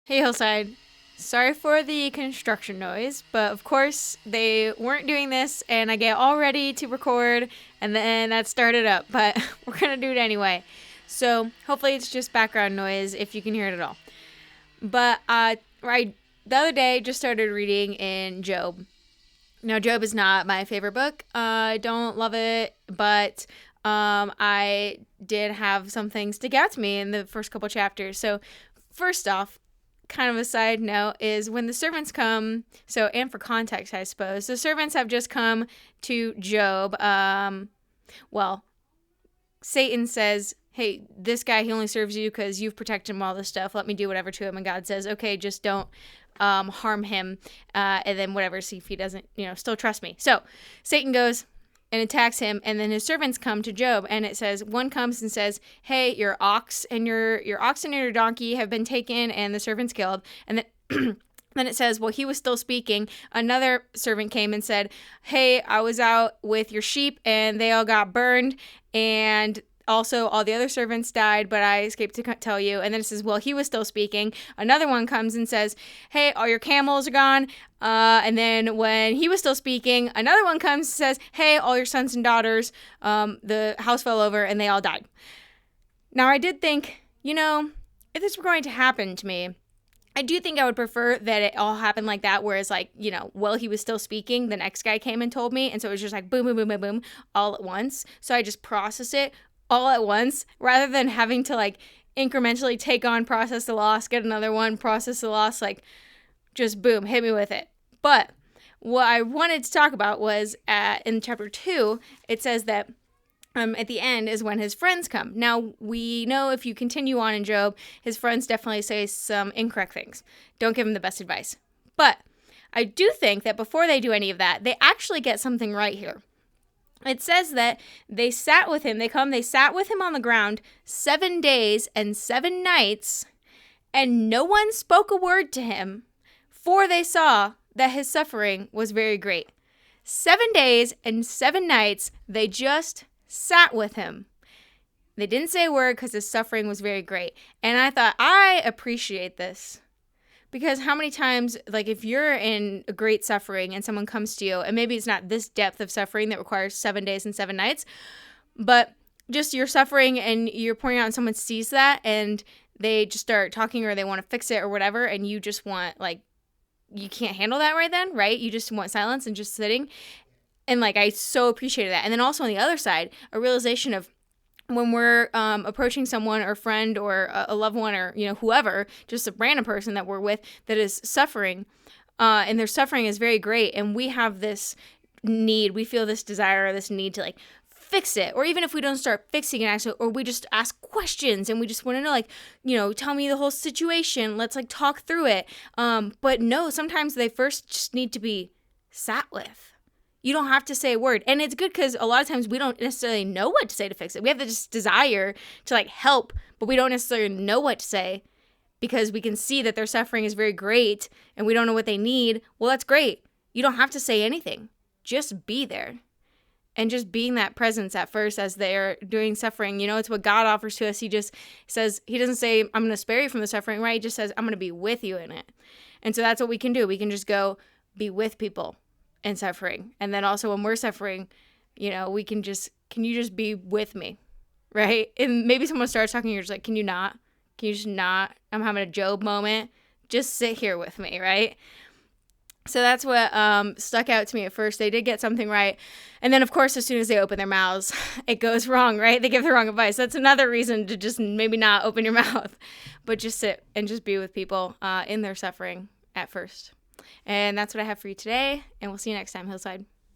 Hey, Hillside. Sorry for the construction noise, but of course they weren't doing this, and I get all ready to record, and then that started up, but we're gonna do it anyway. So hopefully it's just background noise if you can hear it at all. But the other day just started reading in Job. Now, Job is not my favorite book. I don't love it, but I did have some things stick out to me in the first couple chapters. So first off, kind of a side note is when the servants come, and for context, I suppose, the servants have just come to Job. Satan says, hey, this guy, he only serves you because you've protected him all this stuff. Let me do whatever to him. And God says, okay, just don't harm him. And then whatever, see if he doesn't, still trust me. So Satan goes and attacks him, and then his servants come to Job, and it says one comes and says, hey, your ox and your oxen and your donkey have been taken and the servants killed. And then then it says, well, he was still speaking. Another servant came and said, hey, I was out with your sheep and they all got burned, and also all the other servants died, but I escaped to tell you. And then it says, well, he was still speaking. Another one comes and says, hey, all your camels are gone. And then when he was still speaking, another one comes and says, hey, all your sons and daughters, the house fell over and they all died. Now, I did think, if this were going to happen to me, I do think I would prefer that it all happened like that, whereas while he was still speaking, the next guy came and told me. And so it was just like boom, boom, boom, boom, boom, all at once. So I just process it all at once rather than having to incrementally take on, process the loss, get another one, process the loss, just boom, hit me with it. But what I wanted to talk about was in chapter 2, it says that at the end is when his friends come. Now, we know if you continue on in Job, his friends definitely say some incorrect things. Don't give him the best advice. But I do think that before they do any of that, they actually get something right here. It says that they sat with him. They sat with him on the ground 7 days and 7 nights, and no one spoke a word to him, for they saw that his suffering was very great. 7 days and 7 nights, they just sat with him. They didn't say a word because his suffering was very great. And I thought, I appreciate this. Because how many times, if you're in a great suffering and someone comes to you, and maybe it's not this depth of suffering that requires 7 days and 7 nights, but just you're suffering and you're pointing out and someone sees that and they just start talking or they want to fix it or whatever, and you just want, you can't handle that right then, right? You just want silence and just sitting. And, I so appreciated that. And then also on the other side, a realization of when we're approaching someone or friend or a loved one or, whoever, just a random person that we're with that is suffering, and their suffering is very great, and we have this need, we feel this desire or this need to, fix it. Or even if we don't start fixing it, actually, or we just ask questions and we just want to know, tell me the whole situation. Let's, talk through it. But no, sometimes they first just need to be sat with. You don't have to say a word. And it's good because a lot of times we don't necessarily know what to say to fix it. We have this desire to help, but we don't necessarily know what to say because we can see that their suffering is very great and we don't know what they need. Well, that's great. You don't have to say anything. Just be there. And just being that presence at first as they're doing suffering, it's what God offers to us. He just says, he doesn't say, I'm going to spare you from the suffering, right? He just says, I'm going to be with you in it. And so that's what we can do. We can just go be with people and suffering. And then also when we're suffering, we can you just be with me, right? And maybe someone starts talking, you're just like, can you just not? I'm having a Job moment. Just sit here with me, right? So that's what stuck out to me at first. They did get something right. And then, of course, as soon as they open their mouths, it goes wrong, right? They give the wrong advice. That's another reason to just maybe not open your mouth, but just sit and just be with people in their suffering at first. And that's what I have for you today, and we'll see you next time, Hillside.